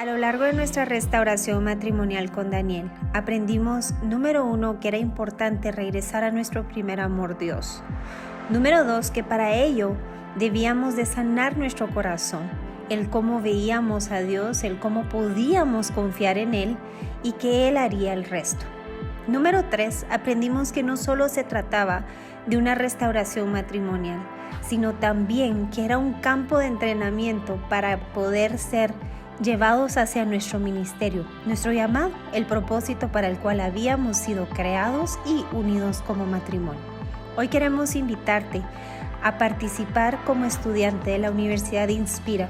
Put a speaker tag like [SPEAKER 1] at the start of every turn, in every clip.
[SPEAKER 1] A lo largo de nuestra restauración matrimonial con Daniel, aprendimos, número 1, que era importante regresar a nuestro primer amor, Dios. Número 2, que para ello debíamos de sanar nuestro corazón, el cómo veíamos a Dios, el cómo podíamos confiar en Él y que Él haría el resto. Número 3, aprendimos que no solo se trataba de una restauración matrimonial, sino también que era un campo de entrenamiento para poder ser llevados hacia nuestro ministerio, nuestro llamado, el propósito para el cual habíamos sido creados y unidos como matrimonio. Hoy queremos invitarte a participar como estudiante de la Universidad de Inspira,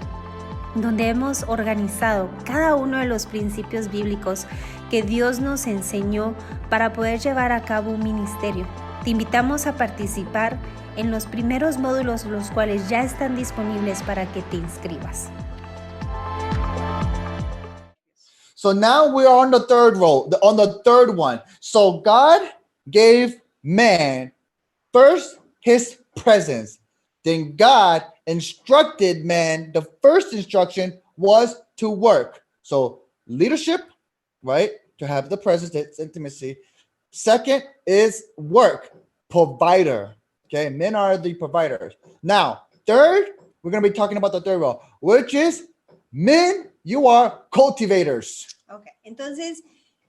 [SPEAKER 1] donde hemos organizado cada uno de los principios bíblicos que Dios nos enseñó para poder llevar a cabo un ministerio. Te invitamos a participar en los primeros módulos, los cuales ya están disponibles para que te inscribas.
[SPEAKER 2] So now we are on the third one. So God gave man first his presence. Then God instructed man. The first instruction was to work. So leadership, right? To have the presence, it's intimacy. Second is work, provider. Okay, men are the providers. Now, third, we're going to be talking about the third role, which is men, you are cultivators.
[SPEAKER 1] Ok, entonces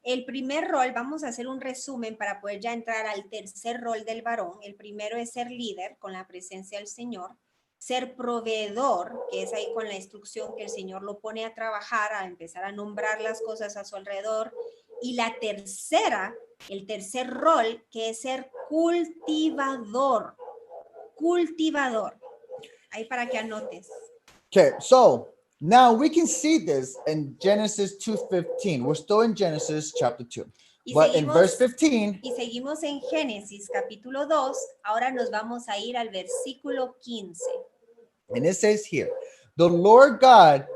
[SPEAKER 1] el primer rol, vamos a hacer un resumen para poder ya entrar al tercer rol del varón. El primero es ser líder con la presencia del Señor, ser proveedor, que es ahí con la instrucción que el Señor lo pone a trabajar, a empezar a nombrar las cosas a su alrededor. Y la tercera, el tercer rol, que es ser cultivador. Cultivador. Ahí para que anotes.
[SPEAKER 2] Okay, so now we can see this in Genesis 2:15. We're still in Genesis chapter 2. But in verse 15.
[SPEAKER 1] Y seguimos en Génesis capítulo 2. Ahora nos vamos a ir al versículo 15.
[SPEAKER 2] And it says here, the Lord God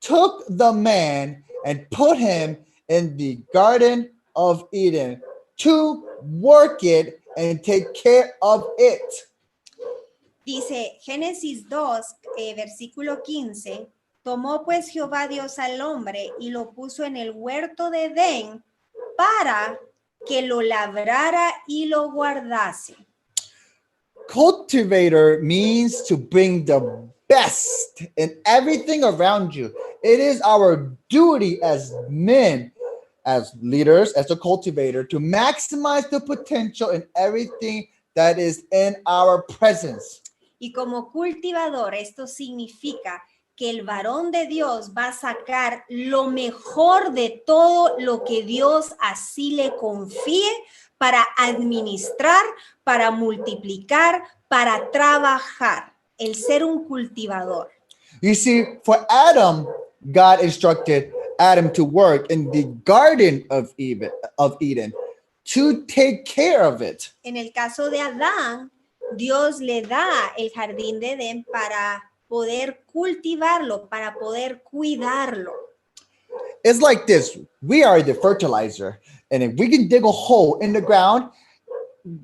[SPEAKER 2] took the man and put him in the Garden of Eden to work it and take care of it.
[SPEAKER 1] Dice Génesis 2, versículo 15, tomó pues Jehová Dios al hombre y lo puso en el huerto de Edén para que lo labrara y lo guardase.
[SPEAKER 2] Cultivator means to bring the best in everything around you. It is our duty as men, as leaders, as a cultivator, to maximize the potential in everything that is in our presence.
[SPEAKER 1] Y como cultivador, esto significa que el varón de Dios va a sacar lo mejor de todo lo que Dios así le confíe para administrar, para multiplicar, para trabajar, el ser un cultivador.
[SPEAKER 2] You see, for Adam, God instructed Adam to work in the Garden of Eden to take care of it.
[SPEAKER 1] En el caso de Adán, Dios le da el jardín de Edén para poder cultivarlo, para poder cuidarlo.
[SPEAKER 2] It's like this. We are the fertilizer. And if we can dig a hole in the ground,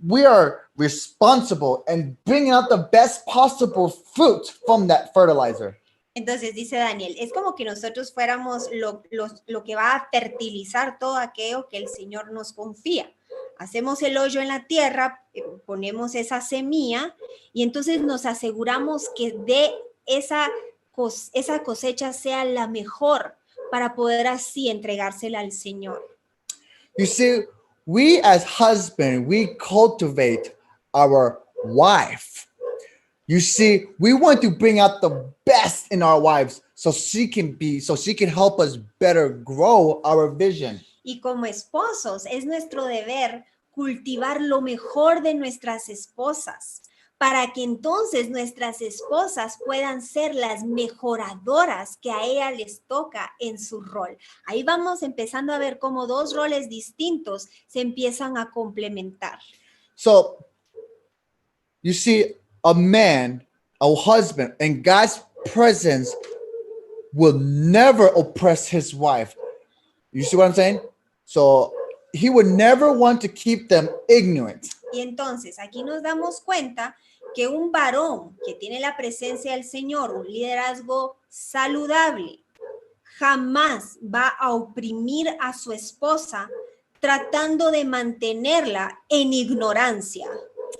[SPEAKER 2] we are responsible and bringing out the best possible fruit from that fertilizer.
[SPEAKER 1] Entonces dice Daniel, es como que nosotros fuéramos lo que va a fertilizar todo aquello que el Señor nos confía. Hacemos el hoyo en la tierra, ponemos esa semilla y entonces nos aseguramos que de esa cosecha sea la mejor para poder así entregársela al Señor.
[SPEAKER 2] You see, we as husband, we cultivate our wife. You see, we want to bring out the best in our wives so she can help us better grow our vision.
[SPEAKER 1] Y como esposos, es nuestro deber cultivar lo mejor de nuestras esposas, para que entonces nuestras esposas puedan ser las mejoradoras que a ella les toca en su rol. Ahí vamos empezando a ver cómo dos roles distintos se empiezan a complementar.
[SPEAKER 2] So, you see, a man, a husband, in God's presence will never oppress his wife. You see what I'm saying? So he would never want to keep them ignorant.
[SPEAKER 1] Y entonces aquí nos damos cuenta que un varón que tiene la presencia del Señor, un liderazgo saludable, jamás va a oprimir a su esposa tratando de mantenerla en ignorancia.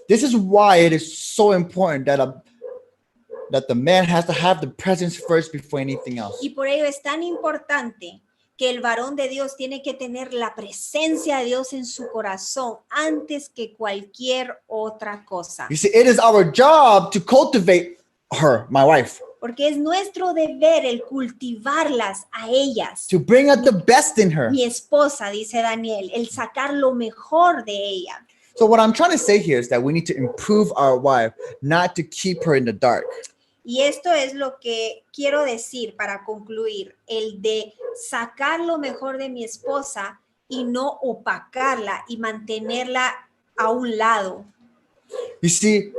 [SPEAKER 2] This is why it is so important that the man has to have the presence first before anything else.
[SPEAKER 1] Y por ello es tan importante que el varón de Dios tiene que tener la presencia de Dios en su corazón antes que cualquier otra cosa.
[SPEAKER 2] You see, it is our job to cultivate her, my wife,
[SPEAKER 1] Porque es nuestro deber el cultivarlas a ellas.
[SPEAKER 2] to bring out the best in her.
[SPEAKER 1] Mi esposa, dice Daniel, el sacar lo mejor de ella.
[SPEAKER 2] So what I'm trying to say here is that we need to improve our wife, not to keep her in the dark.
[SPEAKER 1] Y esto es lo que quiero decir para concluir, el de sacar lo mejor de mi esposa y no opacarla y mantenerla a un lado.
[SPEAKER 2] You see,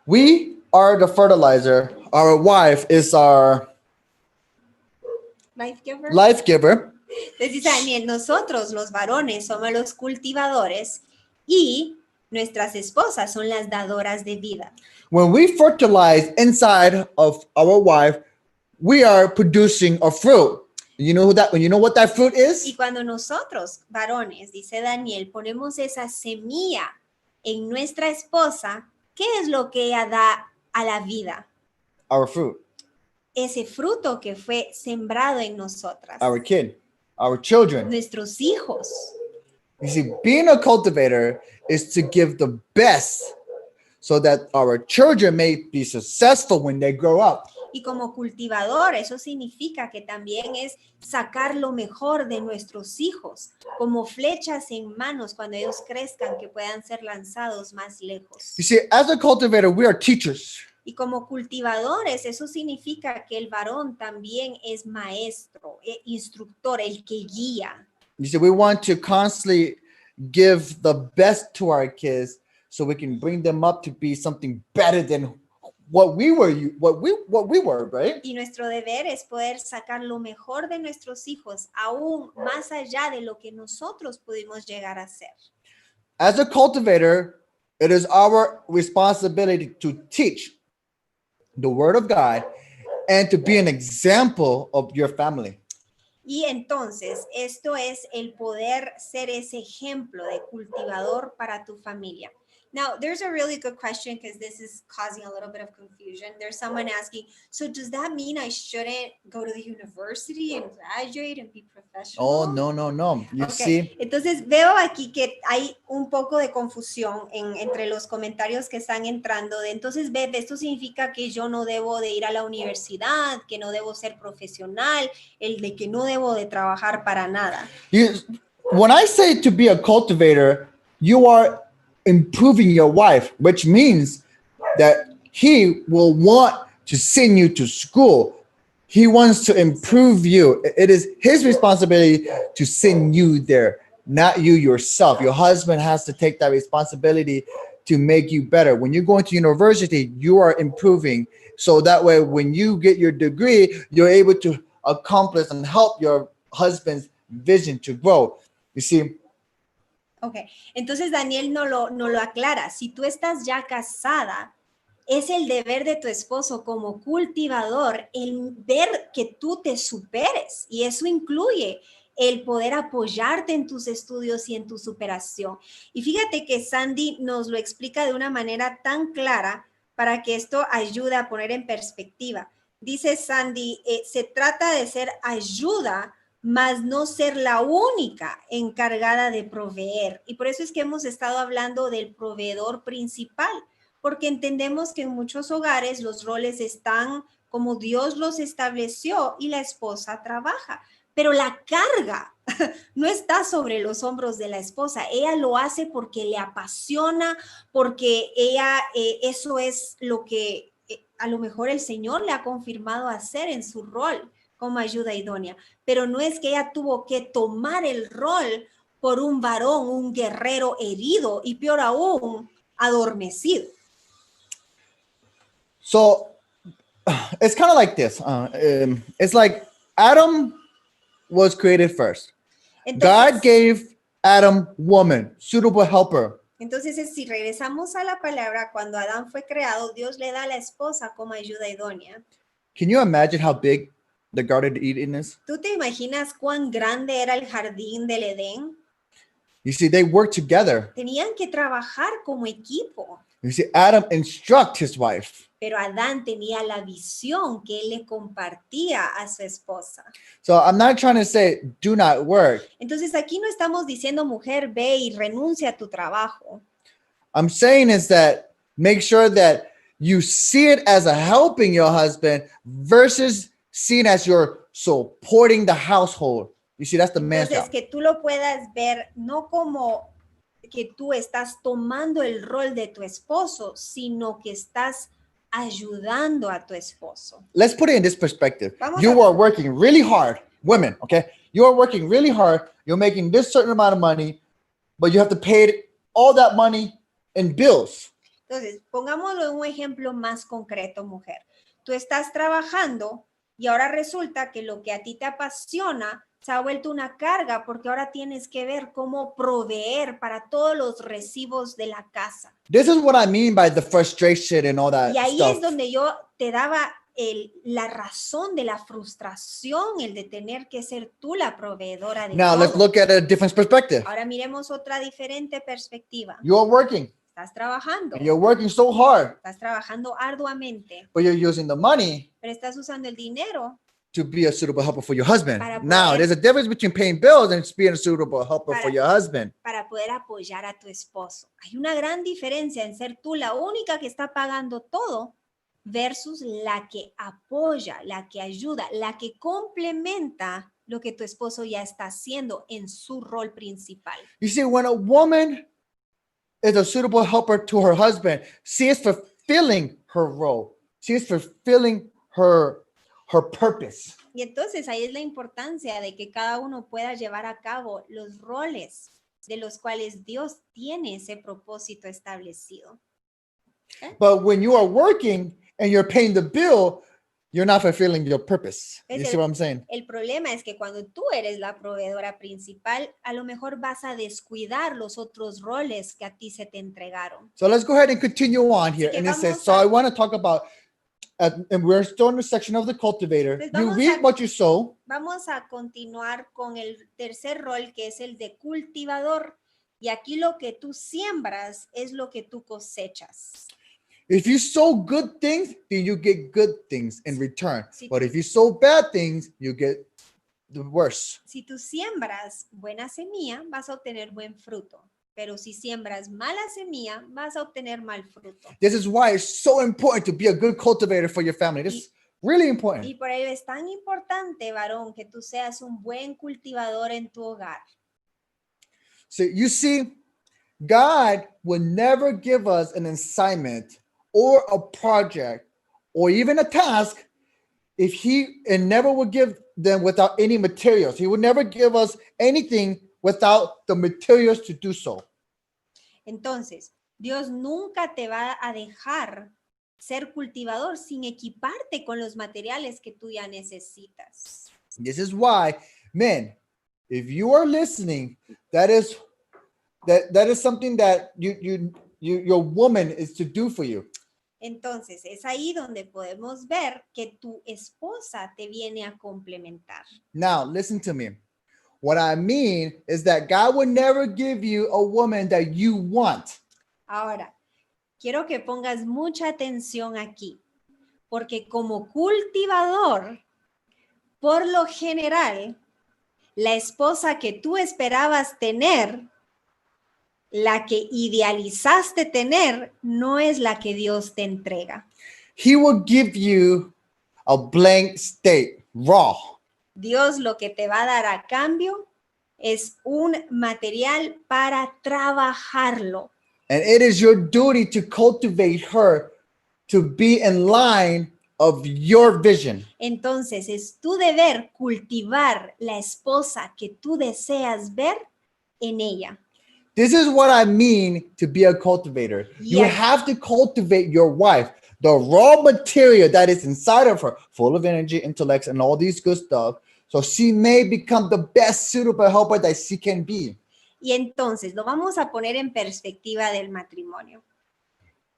[SPEAKER 2] we are the fertilizer. Our wife is our
[SPEAKER 1] Life giver.
[SPEAKER 2] life giver.
[SPEAKER 1] Entonces dice Daniel, nosotros los varones somos los cultivadores y nuestras esposas son las dadoras de vida.
[SPEAKER 2] When we fertilize inside of our wife, we are producing a fruit. You know what that fruit
[SPEAKER 1] Y
[SPEAKER 2] is?
[SPEAKER 1] cuando nosotros, varones, dice Daniel, ponemos esa semilla en nuestra esposa, ¿qué es lo que ella da a la vida?
[SPEAKER 2] Our fruit,
[SPEAKER 1] Ese fruto que fue sembrado en nosotras.
[SPEAKER 2] our kid, our children.
[SPEAKER 1] Nuestros hijos.
[SPEAKER 2] You see, being a cultivator is to give the best so that our children may be successful when they grow up.
[SPEAKER 1] Y como cultivador, eso significa que también es sacar lo mejor de nuestros hijos, como flechas en manos cuando ellos crezcan, que puedan ser lanzados más lejos.
[SPEAKER 2] You see, as a cultivator, we are teachers.
[SPEAKER 1] Y como cultivadores, eso significa que el varón también es maestro, instructor, el que guía.
[SPEAKER 2] You see, we want to constantly give the best to our kids so we can bring them up to be something better than what we were, right?
[SPEAKER 1] Y nuestro deber es poder sacar lo mejor de nuestros hijos, aún más allá de lo que nosotros pudimos llegar a ser.
[SPEAKER 2] As a cultivator, it is our responsibility to teach the word of God and to be an example of your family.
[SPEAKER 1] Y entonces, esto es el poder ser ese ejemplo de cultivador para tu familia. Now, there's a really good question because this is causing a little bit of confusion. There's someone asking, so does that mean I shouldn't go to the university and graduate and be professional?
[SPEAKER 2] Oh, no. You see,
[SPEAKER 1] Entonces veo aquí que hay un poco de confusión entre los comentarios que están entrando. Entonces, Beb, esto significa que yo no debo de ir a la universidad, que no debo ser profesional, el de que no debo de trabajar para nada.
[SPEAKER 2] when I say to be a cultivator, you are improving your wife, which means that he will want to send you to school. He wants to improve you. It is his responsibility to send you there, not you yourself. Your husband has to take that responsibility to make you better. When you're going to university, you are improving. So that way, when you get your degree, you're able to accomplish and help your husband's vision to grow. You see,
[SPEAKER 1] Ok, entonces Daniel no lo aclara. Si tú estás ya casada, es el deber de tu esposo como cultivador el ver que tú te superes, y eso incluye el poder apoyarte en tus estudios y en tu superación. Y fíjate que Sandy nos lo explica de una manera tan clara para que esto ayude a poner en perspectiva. Dice Sandy, se trata de ser ayuda, mas no ser la única encargada de proveer. Y por eso es que hemos estado hablando del proveedor principal, porque entendemos que en muchos hogares los roles están como Dios los estableció y la esposa trabaja. Pero la carga no está sobre los hombros de la esposa. Ella lo hace porque le apasiona, porque ella, eso es lo que a lo mejor el Señor le ha confirmado hacer en su rol como ayuda idónea. Pero no es que ella tuvo que tomar el rol por un varón, un guerrero herido y peor aún, adormecido.
[SPEAKER 2] so it's kind of like this. It's like Adam was created first.
[SPEAKER 1] Entonces,
[SPEAKER 2] God gave Adam woman, suitable helper.
[SPEAKER 1] Entonces, si regresamos a la palabra, cuando Adán fue creado, Dios le da a la esposa como ayuda idónea.
[SPEAKER 2] Can you imagine how big the Garden of Eden is?
[SPEAKER 1] ¿Tú te imaginas cuán grande era el jardín del Edén?
[SPEAKER 2] You see, they work together.
[SPEAKER 1] Tenían que trabajar como equipo.
[SPEAKER 2] You see, Adam instruct his wife.
[SPEAKER 1] Pero Adán tenía la visión que él le compartía a su esposa.
[SPEAKER 2] So I'm not trying to say do not work.
[SPEAKER 1] Entonces aquí no estamos diciendo, mujer, ve y renuncia a tu trabajo.
[SPEAKER 2] I'm saying is that make sure that you see it as a helping your husband versus seeing as you're supporting the household. You see, that's the man's
[SPEAKER 1] Entonces
[SPEAKER 2] job.
[SPEAKER 1] que tú lo puedas ver no como que tú estás tomando el rol de tu esposo, sino que estás ayudando a tu esposo.
[SPEAKER 2] Let's put it in this perspective.
[SPEAKER 1] Vamos
[SPEAKER 2] You
[SPEAKER 1] a-
[SPEAKER 2] are working really hard, women, okay? You are working really hard. You're making this certain amount of money, but you have to pay all that money in bills.
[SPEAKER 1] Entonces, pongámoslo en un ejemplo más concreto, mujer. Tú estás trabajando y ahora resulta que lo que a ti te apasiona se ha vuelto una carga porque ahora tienes que ver cómo proveer para todos los recibos de la casa.
[SPEAKER 2] This is what I mean by the frustration and all that
[SPEAKER 1] Y ahí
[SPEAKER 2] stuff.
[SPEAKER 1] es donde yo te daba la razón de la frustración, el de tener que ser tú la proveedora de
[SPEAKER 2] Now, let's
[SPEAKER 1] todo.
[SPEAKER 2] look at a different perspective.
[SPEAKER 1] Ahora miremos otra diferente perspectiva.
[SPEAKER 2] You are working,
[SPEAKER 1] Estás trabajando,
[SPEAKER 2] and you're working so hard,
[SPEAKER 1] estás trabajando arduamente,
[SPEAKER 2] but you're using the money
[SPEAKER 1] pero estás usando el dinero
[SPEAKER 2] to be a suitable helper for your husband.
[SPEAKER 1] Para
[SPEAKER 2] Now,
[SPEAKER 1] poder-
[SPEAKER 2] there's a difference between paying bills and being a suitable helper for
[SPEAKER 1] Para-
[SPEAKER 2] your husband.
[SPEAKER 1] para poder apoyar a tu esposo. Hay una gran diferencia en ser tú la única que está pagando todo versus la que apoya, la que ayuda, la que complementa lo que tu esposo ya está haciendo en su rol principal.
[SPEAKER 2] You see, when a woman is a suitable helper to her husband, she is fulfilling her role. She is fulfilling her purpose.
[SPEAKER 1] Y entonces ahí es la importancia de que cada uno pueda llevar a cabo los roles de los cuales Dios tiene ese propósito establecido.
[SPEAKER 2] But when you are working and you're paying the bill, you're not fulfilling your purpose. You
[SPEAKER 1] Es
[SPEAKER 2] see what I'm saying?
[SPEAKER 1] El problema es que cuando tú eres la proveedora principal, a lo mejor vas a descuidar los otros roles que a ti se te entregaron.
[SPEAKER 2] So let's go ahead and continue on here.
[SPEAKER 1] que
[SPEAKER 2] And it says,
[SPEAKER 1] vamos
[SPEAKER 2] so
[SPEAKER 1] a-
[SPEAKER 2] I want to talk about, and we're still in the section of the cultivator.
[SPEAKER 1] Pues
[SPEAKER 2] You
[SPEAKER 1] vamos
[SPEAKER 2] reap
[SPEAKER 1] a-
[SPEAKER 2] what you sow.
[SPEAKER 1] Vamos a continuar con el tercer rol, que es el de cultivador. Y aquí lo que tú siembras es lo que tú cosechas.
[SPEAKER 2] If you sow good things, then you get good things in return.
[SPEAKER 1] Si
[SPEAKER 2] But
[SPEAKER 1] tú-
[SPEAKER 2] if you sow bad things, you get the worse.
[SPEAKER 1] Si tú siembras buena semilla, vas a obtener buen fruto. Pero si siembras mala semilla, vas a obtener mal fruto.
[SPEAKER 2] This is why it's so important to be a good cultivator for your family. This is really
[SPEAKER 1] Y
[SPEAKER 2] important.
[SPEAKER 1] por ello es tan importante, varón, que tú seas un buen cultivador en tu hogar.
[SPEAKER 2] So you see, God will never give us an assignment or a project or even a task if and never will give them without any materials. He would never give us anything without the materials to do so.
[SPEAKER 1] Entonces, Dios nunca te va a dejar ser cultivador sin equiparte con los materiales que tú ya necesitas.
[SPEAKER 2] This is why, men, if you are listening, that is something that your woman is to do for you.
[SPEAKER 1] Entonces, es ahí donde podemos ver que tu esposa te viene a complementar.
[SPEAKER 2] Now, listen to me. What I mean is that God will never give you a woman that you want.
[SPEAKER 1] Ahora, quiero que pongas mucha atención aquí, porque como cultivador, por lo general, la esposa que tú esperabas tener, la que idealizaste tener, no es la que Dios te entrega.
[SPEAKER 2] He will give you a blank state, raw.
[SPEAKER 1] Dios lo que te va a dar a cambio es un material para trabajarlo.
[SPEAKER 2] And it is your duty to cultivate her to be in line of your vision.
[SPEAKER 1] Entonces es tu deber cultivar la esposa que tú deseas ver en ella.
[SPEAKER 2] This is what I mean to be a cultivator. You
[SPEAKER 1] Yeah.
[SPEAKER 2] have to cultivate your wife, the raw material that is inside of her, full of energy, intellect, and all these good stuff, so she may become the best suitable helper that she can be.
[SPEAKER 1] Y entonces lo vamos a poner en perspectiva del matrimonio.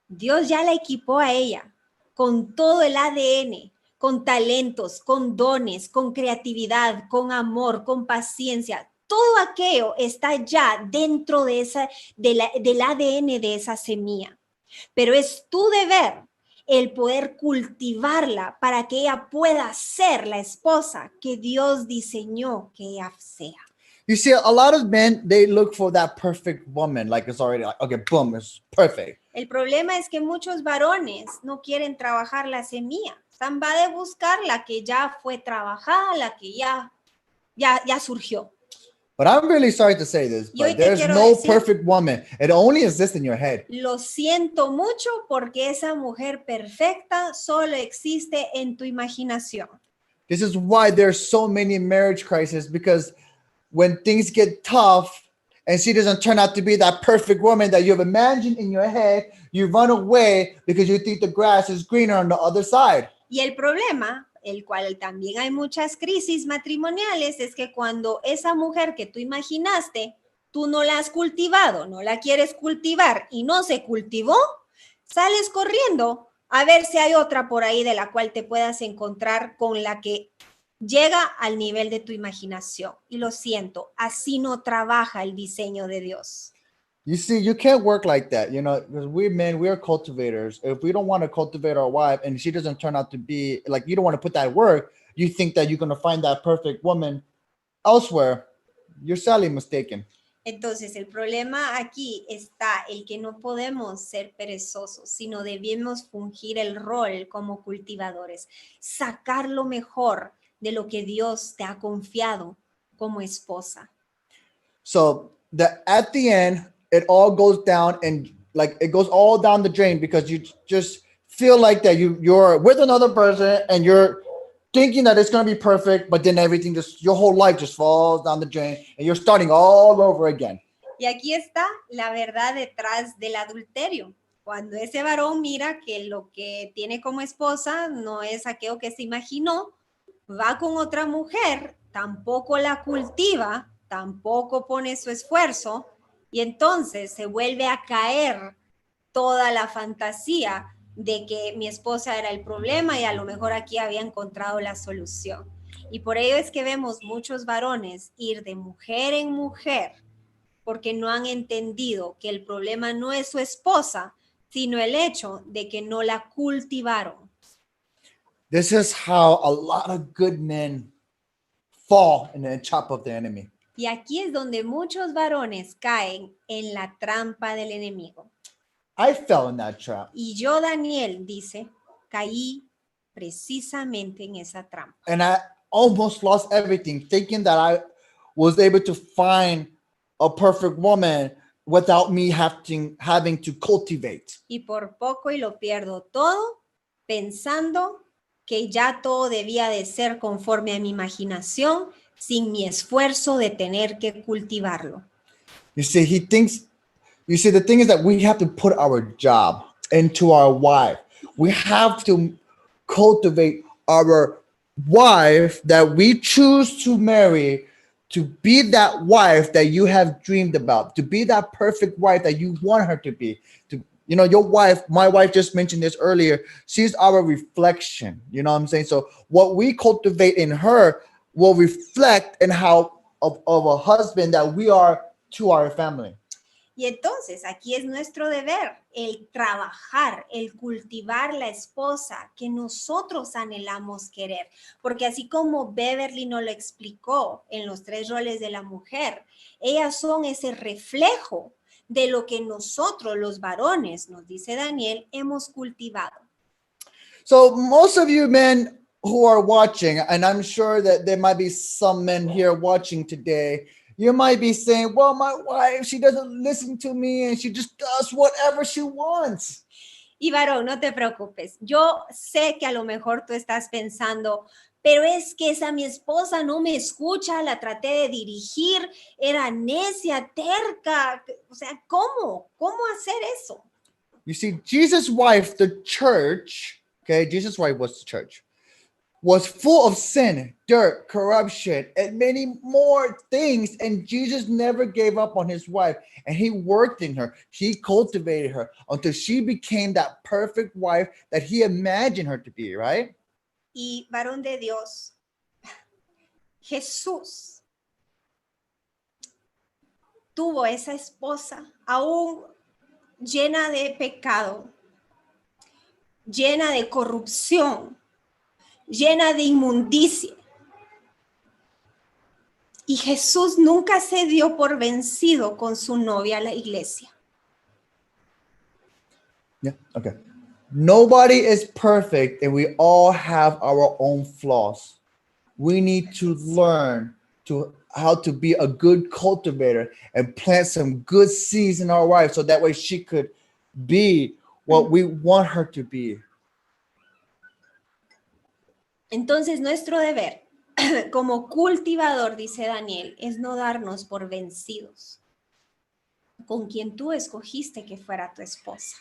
[SPEAKER 1] Dios ya la equipó a ella con todo el ADN, con talentos, con dones, con creatividad, con amor, con paciencia. Todo aquello está ya dentro de del ADN de esa semilla. Pero es tu deber el poder cultivarla para que ella pueda ser la esposa que Dios diseñó que ella sea.
[SPEAKER 2] You see, a lot of men, they look for that perfect woman, like it's already like, okay, boom, it's perfect.
[SPEAKER 1] El problema es que muchos varones no quieren trabajar la semilla. Están va de buscar la que ya fue trabajada, la que ya surgió.
[SPEAKER 2] But I'm really sorry to say this,
[SPEAKER 1] Y hoy
[SPEAKER 2] but
[SPEAKER 1] te
[SPEAKER 2] there's
[SPEAKER 1] quiero
[SPEAKER 2] no
[SPEAKER 1] decir,
[SPEAKER 2] perfect woman. It only exists in your head.
[SPEAKER 1] lo siento mucho porque esa mujer perfecta solo existe en tu imaginación.
[SPEAKER 2] This is why there's so many marriage crises, because when things get tough and she doesn't turn out to be that perfect woman that you've imagined in your head, you run away because you think the grass is greener on the other side.
[SPEAKER 1] Y el problema, el cual también hay muchas crisis matrimoniales, es que cuando esa mujer que tú imaginaste, tú no la has cultivado, no la quieres cultivar y no se cultivó, sales corriendo a ver si hay otra por ahí de la cual te puedas encontrar con la que llega al nivel de tu imaginación. Y lo siento, así no trabaja el diseño de Dios.
[SPEAKER 2] You see, you can't work like that, you know, because we men, we are cultivators. If we don't want to cultivate our wife and she doesn't turn out to be like, you don't want to put that work, you think that you're going to find that perfect woman elsewhere, you're sadly mistaken.
[SPEAKER 1] Entonces, el problema aquí está el que no podemos ser perezosos, sino debemos fungir el rol como cultivadores, sacar lo mejor de lo que Dios te ha confiado como esposa.
[SPEAKER 2] So at the end, it all goes down and like it goes all down the drain because you just feel like that you're with another person and you're thinking that it's going to be perfect, but then everything just, your whole life just falls down the drain and you're starting all over again.
[SPEAKER 1] Y aquí está la verdad detrás del adulterio. Cuando ese varón mira que lo que tiene como esposa no es aquello que se imaginó, va con otra mujer, tampoco la cultiva, tampoco pone su esfuerzo y entonces se vuelve a caer toda la fantasía de que mi esposa era el problema y a lo mejor aquí había encontrado la solución. Y por ello es que vemos muchos varones ir de mujer en mujer porque no han entendido que el problema no es su esposa, sino el hecho de que no la cultivaron.
[SPEAKER 2] This is how a lot of good men fall in the trap of the enemy.
[SPEAKER 1] Y aquí es donde muchos varones caen en la trampa del enemigo.
[SPEAKER 2] I fell in that trap.
[SPEAKER 1] Y yo, Daniel, dice, caí precisamente en esa trampa.
[SPEAKER 2] And I almost lost everything, thinking that I was able to find a perfect woman without me having to cultivate.
[SPEAKER 1] Y por poco y lo pierdo todo, pensando que ya todo debía de ser conforme a mi imaginación, sin mi esfuerzo de tener que cultivarlo.
[SPEAKER 2] You see, the thing is that we have to put our job into our wife. We have to cultivate our wife that we choose to marry to be that wife that you have dreamed about, to be that perfect wife that you want her to be. You know, your wife, my wife just mentioned this earlier, she's our reflection. You know what I'm saying? So what we cultivate in her will reflect in how of a husband that we are to our family.
[SPEAKER 1] Y entonces aquí es nuestro deber el trabajar, el cultivar la esposa que nosotros anhelamos querer. Porque así como Beverly nos lo explicó en los 3 roles de la mujer, ellas son ese reflejo de lo que nosotros los varones, nos dice Daniel, hemos cultivado.
[SPEAKER 2] So most of you men who are watching, and I'm sure that there might be some men here watching today, you might be saying, well, my wife, she doesn't listen to me and she just does whatever she wants.
[SPEAKER 1] Y varón, no te preocupes. Yo sé que a lo mejor tú estás pensando, pero es que esa mi esposa no me escucha, la traté de dirigir, era necia, terca. O sea, ¿cómo? ¿Cómo hacer eso?
[SPEAKER 2] You see, Jesus' wife, the church, okay, Jesus' wife was the church, was full of sin, dirt, corruption, and many more things. And Jesus never gave up on his wife. And he worked in her. He cultivated her until she became that perfect wife that he imagined her to be, right?
[SPEAKER 1] Y varón de Dios, Jesús tuvo esa esposa aún llena de pecado, llena de corrupción, llena de inmundicia. Y Jesús nunca se dio por vencido con su novia, la iglesia.
[SPEAKER 2] Yeah, okay. Nobody is perfect and we all have our own flaws. We need to learn how to be a good cultivator and plant some good seeds in our wife so that way she could be what we want her to be.
[SPEAKER 1] Entonces nuestro deber como cultivador, dice Daniel, es no darnos por vencidos con quien tú escogiste que fuera tu esposa.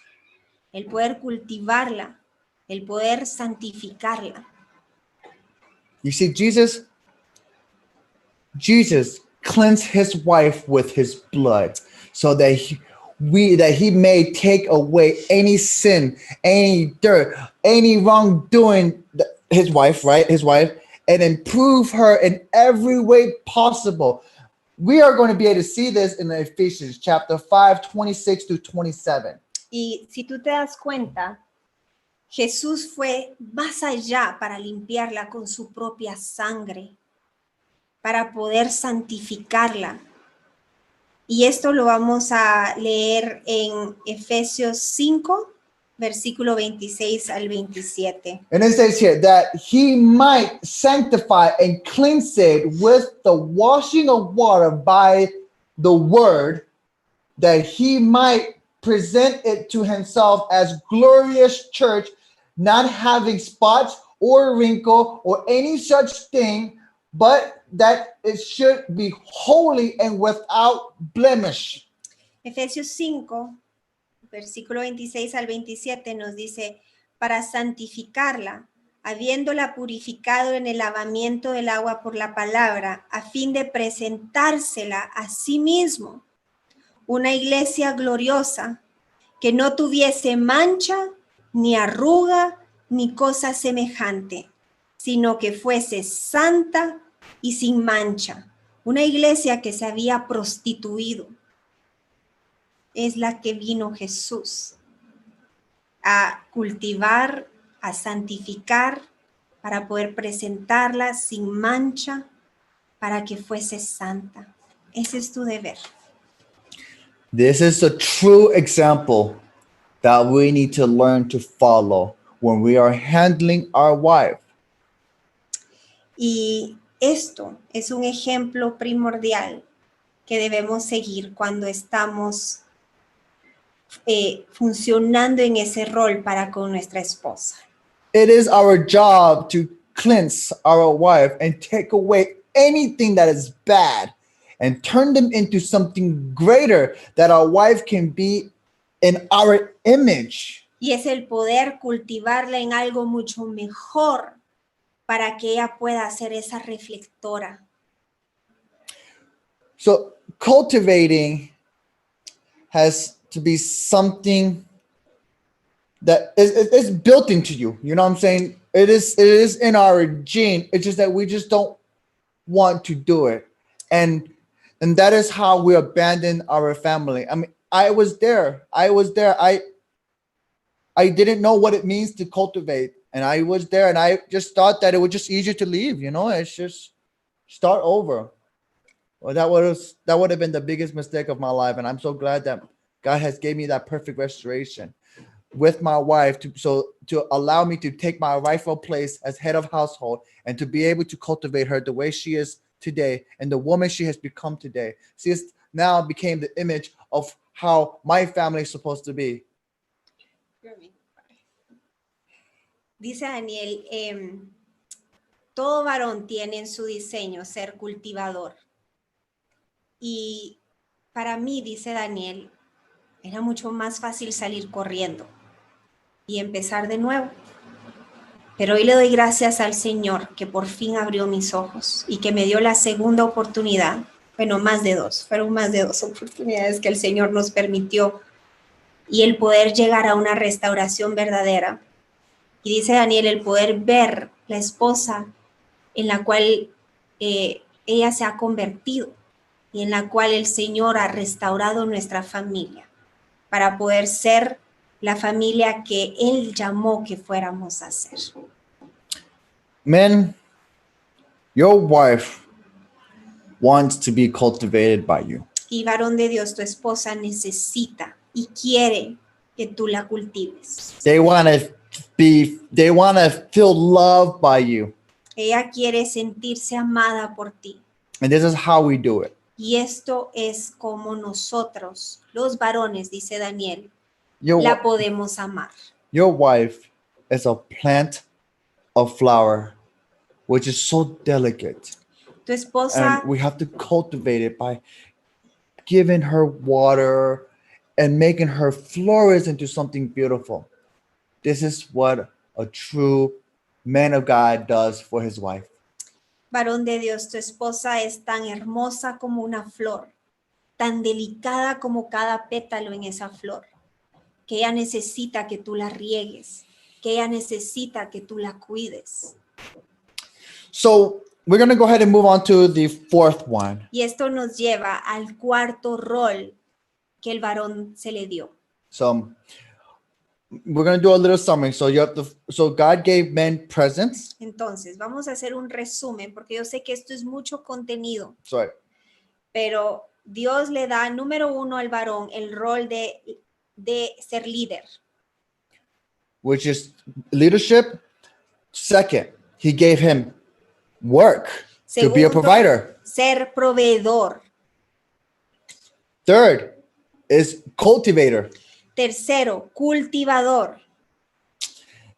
[SPEAKER 1] El poder cultivarla, el poder santificarla.
[SPEAKER 2] You see, Jesus cleansed his wife with his blood so that he may take away any sin, any dirt, any wrongdoing, his wife, and improve her in every way possible. We are going to be able to see this in Ephesians chapter 5, 26 through 27.
[SPEAKER 1] Y si tú te das cuenta, Jesús fue más allá para limpiarla con su propia sangre, para poder santificarla. Y esto lo vamos a leer en Efesios 5, versículo 26 al 27.
[SPEAKER 2] And it says here that he might sanctify and cleanse it with the washing of water by the word, that he might present it to himself as glorious church, not having spots or wrinkle or any such thing, but that it should be holy and without blemish.
[SPEAKER 1] Efesios 5, versículo 26 al 27 nos dice, para santificarla, habiéndola purificado en el lavamiento del agua por la palabra, a fin de presentársela a sí mismo, una iglesia gloriosa, que no tuviese mancha, ni arruga, ni cosa semejante, sino que fuese santa y sin mancha. Una iglesia que se había prostituido. Es la que vino Jesús a cultivar, a santificar, para poder presentarla sin mancha, para que fuese santa. Ese es tu deber.
[SPEAKER 2] This is a true example that we need to learn to follow when we are handling our wife.
[SPEAKER 1] Y esto es un ejemplo primordial que debemos seguir cuando estamos funcionando en ese rol para con nuestra esposa.
[SPEAKER 2] It is our job to cleanse our wife and take away anything that is bad and turn them into something greater that our wife can be in our image.
[SPEAKER 1] Y es el poder cultivarla en algo mucho mejor para que ella pueda ser esa reflectora.
[SPEAKER 2] So cultivating has to be something that is built into you. You know what I'm saying? It is in our gene. It's just that we just don't want to do it. And that is how we abandon our family. I mean, I was there. I didn't know what it means to cultivate. And I was there and I just thought that it was just easier to leave, you know, it's just start over. Well, that would have been the biggest mistake of my life. And I'm so glad that God has gave me that perfect restoration with my wife to allow me to take my rightful place as head of household and to be able to cultivate her the way she is today and the woman she has become today. She has now became the image of how my family is supposed to be.
[SPEAKER 1] Dice Daniel, todo varón tiene en su diseño ser cultivador. Y para mí, dice Daniel, era mucho más fácil salir corriendo y empezar de nuevo. Pero hoy le doy gracias al Señor que por fin abrió mis ojos y que me dio la segunda oportunidad. Bueno, fueron más de dos oportunidades que el Señor nos permitió y el poder llegar a una restauración verdadera. Y dice Daniel, el poder ver la esposa en la cual ella se ha convertido y en la cual el Señor ha restaurado nuestra familia para poder ser la familia que Él llamó que fuéramos a ser.
[SPEAKER 2] Men, your wife wants to be cultivated by you.
[SPEAKER 1] Y varón de Dios, tu esposa necesita y quiere que tú la cultives.
[SPEAKER 2] They want to feel loved by you.
[SPEAKER 1] Ella quiere sentirse amada por ti.
[SPEAKER 2] And this is how we do it.
[SPEAKER 1] Y esto es como nosotros, los varones, dice Daniel,
[SPEAKER 2] Your,
[SPEAKER 1] la podemos amar.
[SPEAKER 2] your wife is a plant of flower, which is so delicate.
[SPEAKER 1] Tu esposa
[SPEAKER 2] And we have to cultivate it by giving her water and making her flourish into something beautiful. This is what a true man of God does for his wife.
[SPEAKER 1] varón de Dios, tu esposa es tan hermosa como una flor, tan delicada como cada pétalo en esa flor, que ella necesita que tú la riegues, que ella necesita que tú la cuides.
[SPEAKER 2] So we're going to go ahead and move on to the fourth one.
[SPEAKER 1] Y esto nos lleva al cuarto rol que el varón se le dio.
[SPEAKER 2] So we're going to do a little summary. So God gave men presents.
[SPEAKER 1] Entonces, vamos a hacer un resumen porque yo sé que esto es mucho contenido,
[SPEAKER 2] Sorry.
[SPEAKER 1] pero Dios le da, número uno, al varón el rol de ser líder.
[SPEAKER 2] Which is leadership. Second, he gave him work to be a provider.
[SPEAKER 1] Ser proveedor.
[SPEAKER 2] Third is cultivator.
[SPEAKER 1] Tercero, cultivador.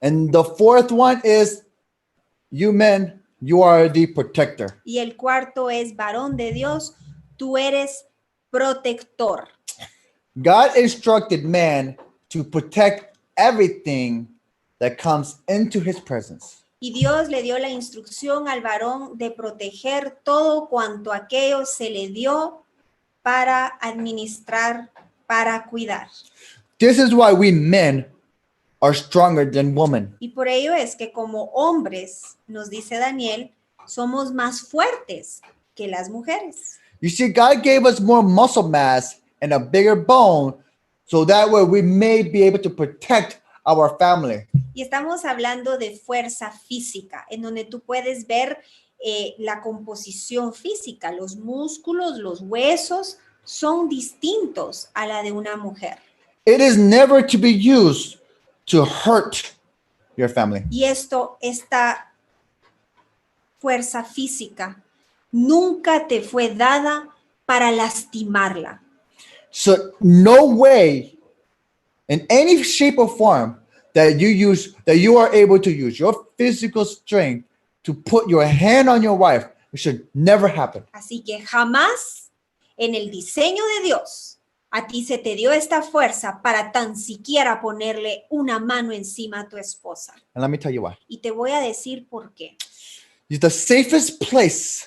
[SPEAKER 2] And the fourth one is you men, you are the protector.
[SPEAKER 1] Y el cuarto es varón de Dios, tú eres protector.
[SPEAKER 2] God instructed man to protect everything that comes into his presence.
[SPEAKER 1] Y Dios le dio la instrucción al varón de proteger todo cuanto aquello se le dio para administrar, para cuidar.
[SPEAKER 2] This is why we men are stronger than women.
[SPEAKER 1] Y por ello es que como hombres, nos dice Daniel, somos más fuertes que las mujeres.
[SPEAKER 2] You see, God gave us more muscle mass and a bigger bone so that way we may be able to protect our family.
[SPEAKER 1] Y estamos hablando de fuerza física, en donde tú puedes ver la composición física, los músculos, los huesos son distintos a la de una mujer.
[SPEAKER 2] It is never to be used to hurt your family.
[SPEAKER 1] Y esta fuerza física nunca te fue dada para lastimarla.
[SPEAKER 2] So no way in any shape or form that you are able to use your physical strength to put your hand on your wife. It should never happen.
[SPEAKER 1] Así que jamás en el diseño de Dios a ti se te dio esta fuerza para tan siquiera ponerle una mano encima a tu esposa.
[SPEAKER 2] And let me tell you why.
[SPEAKER 1] Y te voy a decir por qué.
[SPEAKER 2] The safest place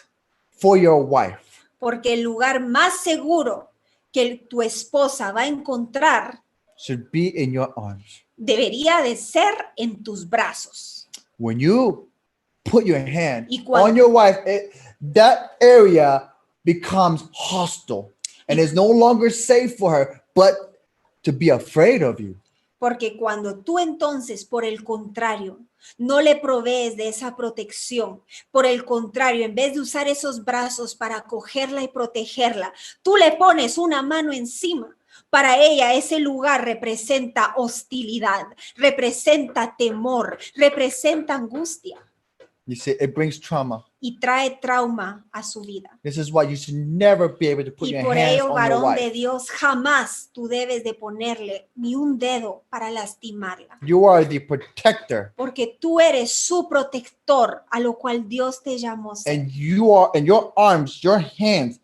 [SPEAKER 2] for your wife
[SPEAKER 1] Porque el lugar más seguro que tu esposa va a encontrar
[SPEAKER 2] should be in your arms.
[SPEAKER 1] debería de ser en tus brazos.
[SPEAKER 2] When you put your hand
[SPEAKER 1] Y cuando-
[SPEAKER 2] on your wife, that area becomes hostile and is no longer safe for her, but to be afraid of you.
[SPEAKER 1] Porque cuando tú entonces, por el contrario, no le provees de esa protección, por el contrario, en vez de usar esos brazos para acogerla y protegerla, tú le pones una mano encima. Para ella ese lugar representa hostilidad, representa temor, representa angustia
[SPEAKER 2] You see, it brings trauma.
[SPEAKER 1] y trae trauma a su vida.
[SPEAKER 2] This is why you should never be able to put
[SPEAKER 1] Y
[SPEAKER 2] your
[SPEAKER 1] por
[SPEAKER 2] hands
[SPEAKER 1] ello,
[SPEAKER 2] on your
[SPEAKER 1] varón de
[SPEAKER 2] wife.
[SPEAKER 1] Dios, jamás tú debes de ponerle ni un dedo para lastimarla.
[SPEAKER 2] You are the protector,
[SPEAKER 1] Porque tú eres su protector, a lo cual Dios te llamó a ser.
[SPEAKER 2] and your arms, your hands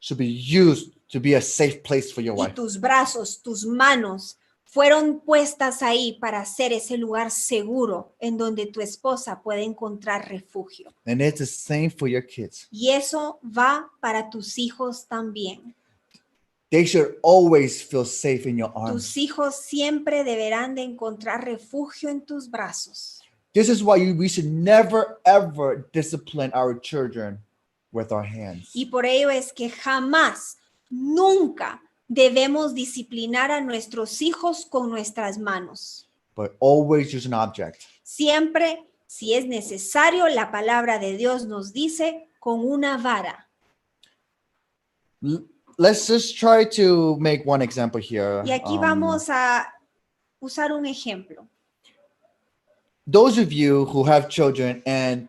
[SPEAKER 2] should be used to be a safe place for your
[SPEAKER 1] Y
[SPEAKER 2] wife.
[SPEAKER 1] tus brazos, tus manos fueron puestas ahí para ser ese lugar seguro en donde tu esposa puede encontrar refugio.
[SPEAKER 2] And it's the same for your kids.
[SPEAKER 1] Y eso va para tus hijos también.
[SPEAKER 2] They should always feel safe in your arms.
[SPEAKER 1] Tus hijos siempre deberán de encontrar refugio en tus brazos.
[SPEAKER 2] This is why we should never, ever discipline our children with our hands.
[SPEAKER 1] Y por ello es que jamás, nunca debemos disciplinar a nuestros hijos con nuestras manos.
[SPEAKER 2] But always use an object.
[SPEAKER 1] Siempre, si es necesario, la palabra de Dios nos dice con una vara.
[SPEAKER 2] Let's just try to make one example here.
[SPEAKER 1] Y aquí vamos a usar un ejemplo.
[SPEAKER 2] Those of you who have children and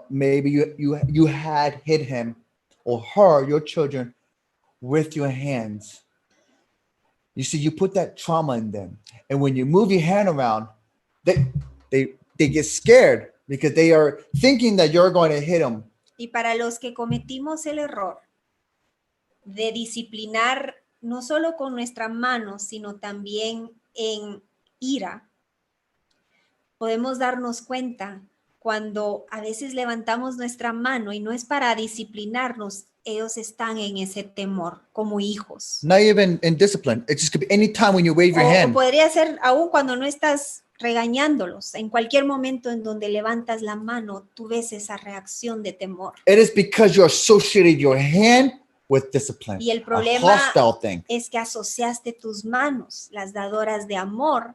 [SPEAKER 2] maybe you had hit him or her, your children, with your hands. You see, you put that trauma in them. And when you move your hand around, they get scared because they are thinking that you're going to hit them.
[SPEAKER 1] Y para los que cometimos el error de disciplinar no solo con nuestras manos, sino también en ira, podemos darnos cuenta cuando a veces levantamos nuestra mano y no es para disciplinarnos, ellos están en ese temor como hijos.
[SPEAKER 2] Not even in discipline. It just could be any time when you wave your hand.
[SPEAKER 1] O podría ser aún cuando no estás regañándolos. En cualquier momento en donde levantas la mano, tú ves esa reacción de temor.
[SPEAKER 2] It is because you associated your hand with discipline.
[SPEAKER 1] Y el
[SPEAKER 2] a
[SPEAKER 1] problema
[SPEAKER 2] hostile thing.
[SPEAKER 1] es que asociaste tus manos, las dadoras de amor,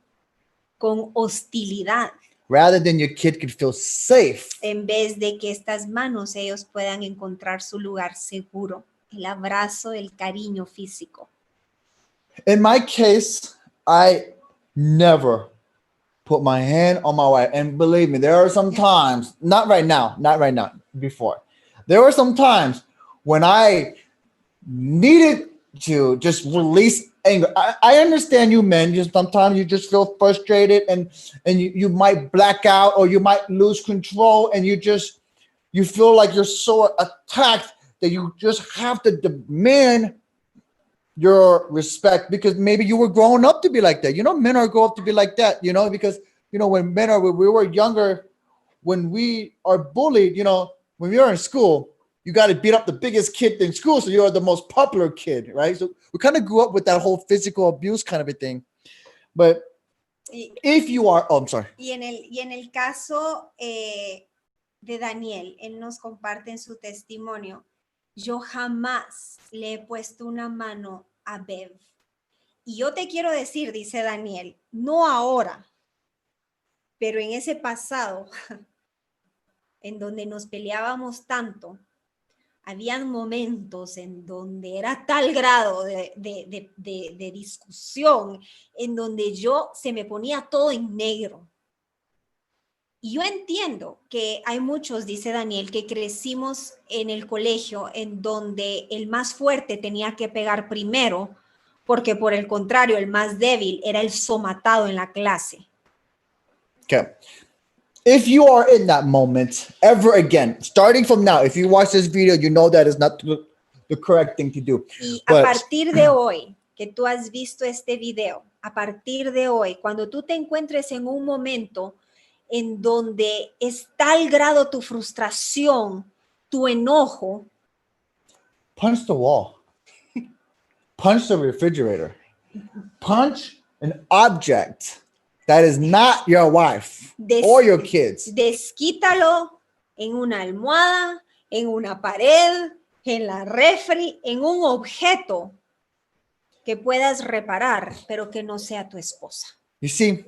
[SPEAKER 1] con hostilidad.
[SPEAKER 2] Rather than your kid could feel safe.
[SPEAKER 1] En vez de que estas manos ellos puedan encontrar su lugar seguro, el abrazo, el cariño físico.
[SPEAKER 2] In my case, I never put my hand on my wife. And believe me, there are some times, not right now, before. There were some times when I needed to just release anger. I understand you men, sometimes you just feel frustrated and you might black out or you might lose control and you feel like you're so attacked that you just have to demand your respect because maybe you were growing up to be like that. Men are grow up to be like that, because, when we were younger, when we are bullied, when we are in school, you got to beat up the biggest kid in school, so you're the most popular kid, right? So we kind of grew up with that whole physical abuse kind of a thing. But if you are, I'm sorry.
[SPEAKER 1] Y en el caso de Daniel, él nos comparte en su testimonio, yo jamás le he puesto una mano a Bev. Y yo te quiero decir, dice Daniel, no ahora, pero en ese pasado, en donde nos peleábamos tanto, habían momentos en donde era tal grado de discusión, en donde se me ponía todo en negro. Y yo entiendo que hay muchos, dice Daniel, que crecimos en el colegio en donde el más fuerte tenía que pegar primero, porque por el contrario, el más débil era el somatado en la clase.
[SPEAKER 2] Okay. If you are in that moment ever again, starting from now, if you watch this video, you know that is not the correct thing to do.
[SPEAKER 1] Y a partir de hoy, que tú has visto este video, a partir de hoy, cuando tú te encuentres en un momento en donde es tal grado tu frustración, tu enojo,
[SPEAKER 2] punch the wall. Punch the refrigerator. Punch an object that is not your wife or your kids.
[SPEAKER 1] Desquítalo en una almohada, en una pared, en la refri, en un objeto que puedas reparar, pero que no sea tu esposa.
[SPEAKER 2] You see,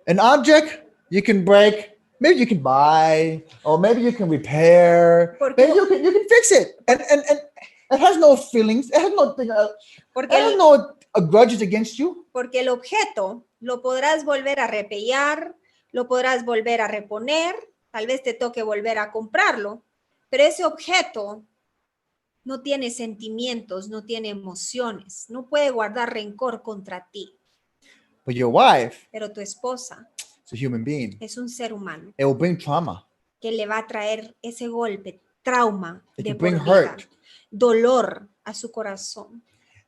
[SPEAKER 2] an object you can break, maybe you can buy, or maybe you can repair. Maybe you can fix it, and it has no feelings. It has nothing. It has no grudges against you.
[SPEAKER 1] Porque el objeto lo podrás volver a repellar, lo podrás volver a reponer, tal vez te toque volver a comprarlo, pero ese objeto no tiene sentimientos, no tiene emociones, no puede guardar rencor contra ti.
[SPEAKER 2] But your wife,
[SPEAKER 1] pero tu esposa,
[SPEAKER 2] is a human being.
[SPEAKER 1] Es un ser humano.
[SPEAKER 2] It will bring trauma.
[SPEAKER 1] Que le va a traer ese golpe, trauma,
[SPEAKER 2] it can bring hurt,
[SPEAKER 1] dolor a su corazón.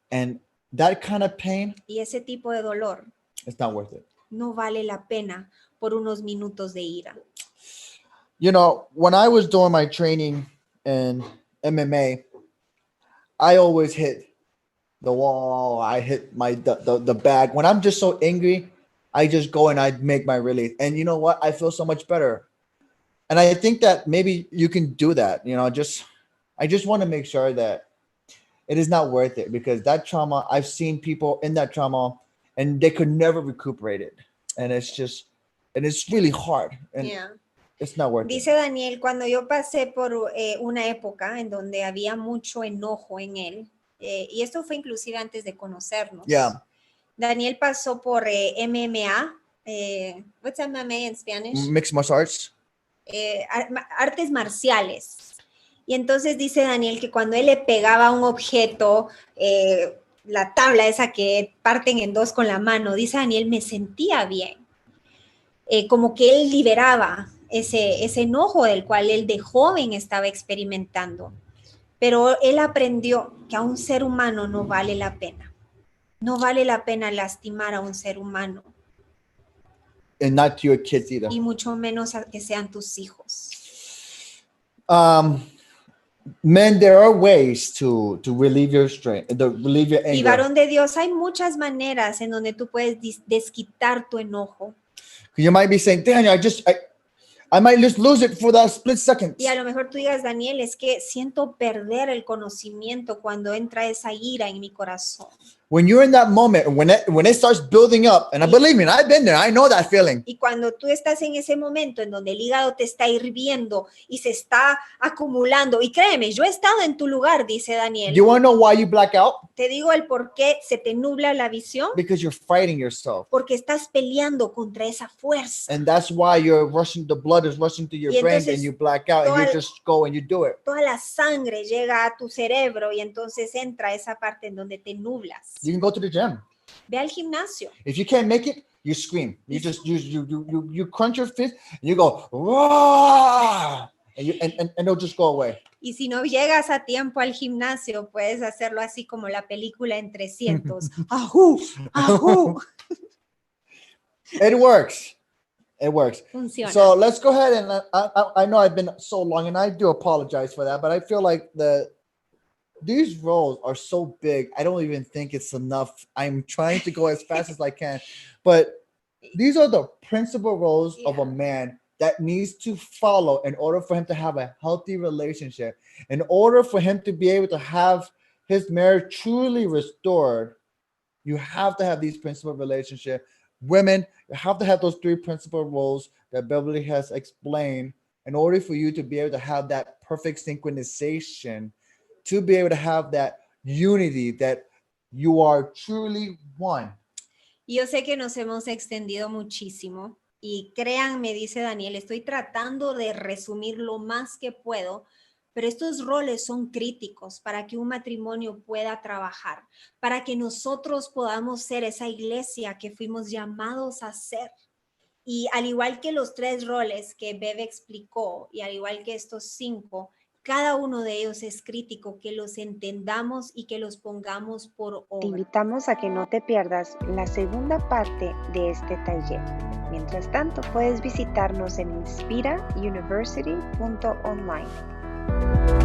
[SPEAKER 2] And that kind of pain,
[SPEAKER 1] y ese tipo de dolor,
[SPEAKER 2] it's not worth it.
[SPEAKER 1] No vale la pena por unos minutos de ira.
[SPEAKER 2] When I was doing my training in MMA, I always hit the wall. I hit the bag. When I'm just so angry, I just go and I make my release. And you know what? I feel so much better. And I think that maybe you can do that. I just want to make sure that it is not worth it, because that trauma, I've seen people in that trauma and they could never recuperate it. And it's really hard. And
[SPEAKER 1] Yeah.
[SPEAKER 2] it's not worth it.
[SPEAKER 1] Dice Daniel, cuando yo pasé por una época en donde había mucho enojo en él, y esto fue inclusive antes de conocernos.
[SPEAKER 2] Yeah.
[SPEAKER 1] Daniel pasó por MMA. What's MMA in Spanish?
[SPEAKER 2] Mixed martial arts.
[SPEAKER 1] Artes marciales. Y entonces dice Daniel que cuando él le pegaba a un objeto, la tabla esa que parten en dos con la mano, dice Daniel, me sentía bien. Como que él liberaba ese enojo del cual él de joven estaba experimentando. Pero él aprendió que a un ser humano no vale la pena. No vale la pena lastimar a un ser humano.
[SPEAKER 2] And not to your kids either.
[SPEAKER 1] Y mucho menos a que sean tus hijos.
[SPEAKER 2] Men, there are ways to relieve your strength, to relieve your anger.
[SPEAKER 1] Y varón de Dios, hay muchas maneras en donde tú puedes desquitar tu enojo.
[SPEAKER 2] You might be saying, Daniel, I might just lose it for that split second.
[SPEAKER 1] Y a lo mejor tú digas, Daniel, es que siento perder el conocimiento cuando entra esa ira en mi corazón.
[SPEAKER 2] When you're in that moment, when it starts building up, and believe me, I've been there, I know that feeling.
[SPEAKER 1] Y cuando tú estás en ese momento en donde el hígado te está hirviendo y se está acumulando, y créeme, yo he estado en tu lugar, dice Daniel.
[SPEAKER 2] You want to know why you black out?
[SPEAKER 1] Te digo el por qué se te nubla la visión.
[SPEAKER 2] Because you're fighting yourself.
[SPEAKER 1] Porque estás peleando contra esa fuerza.
[SPEAKER 2] And that's why the blood is rushing to your brain, and you black out, and you just go and you do it.
[SPEAKER 1] Toda la sangre llega a tu cerebro y entonces entra esa parte en donde te nublas.
[SPEAKER 2] You can go to the gym.
[SPEAKER 1] Ve al gimnasio.
[SPEAKER 2] If you can't make it, you scream. You crunch your fist and you go, "Wah!" and it'll just go away.
[SPEAKER 1] Y si no llegas a tiempo al gimnasio, puedes hacerlo así como la película en 300. ¡Ajú! ¡Ajú!
[SPEAKER 2] It works. It works.
[SPEAKER 1] Funciona.
[SPEAKER 2] So let's go ahead and I know I've been so long, and I do apologize for that, but I feel like these roles are so big, I don't even think it's enough. I'm trying to go as fast as I can, but these are the principal roles of a man that needs to follow in order for him to have a healthy relationship, in order for him to be able to have his marriage truly restored. You have to have these principal relationships. Women, you have to have those three principal roles that Beverly has explained in order for you to be able to have that perfect synchronization, to be able to have that unity, that you are truly one.
[SPEAKER 1] Yo sé que nos hemos extendido muchísimo y créanme, dice Daniel, estoy tratando de resumir lo más que puedo, pero estos roles son críticos para que un matrimonio pueda trabajar, para que nosotros podamos ser esa iglesia que fuimos llamados a ser. Y al igual que los 3 roles que Bebe explicó y al igual que estos 5, cada uno de ellos es crítico, que los entendamos y que los pongamos por obra.
[SPEAKER 3] Te invitamos a que no te pierdas la segunda parte de este taller. Mientras tanto, puedes visitarnos en inspirauniversity.online.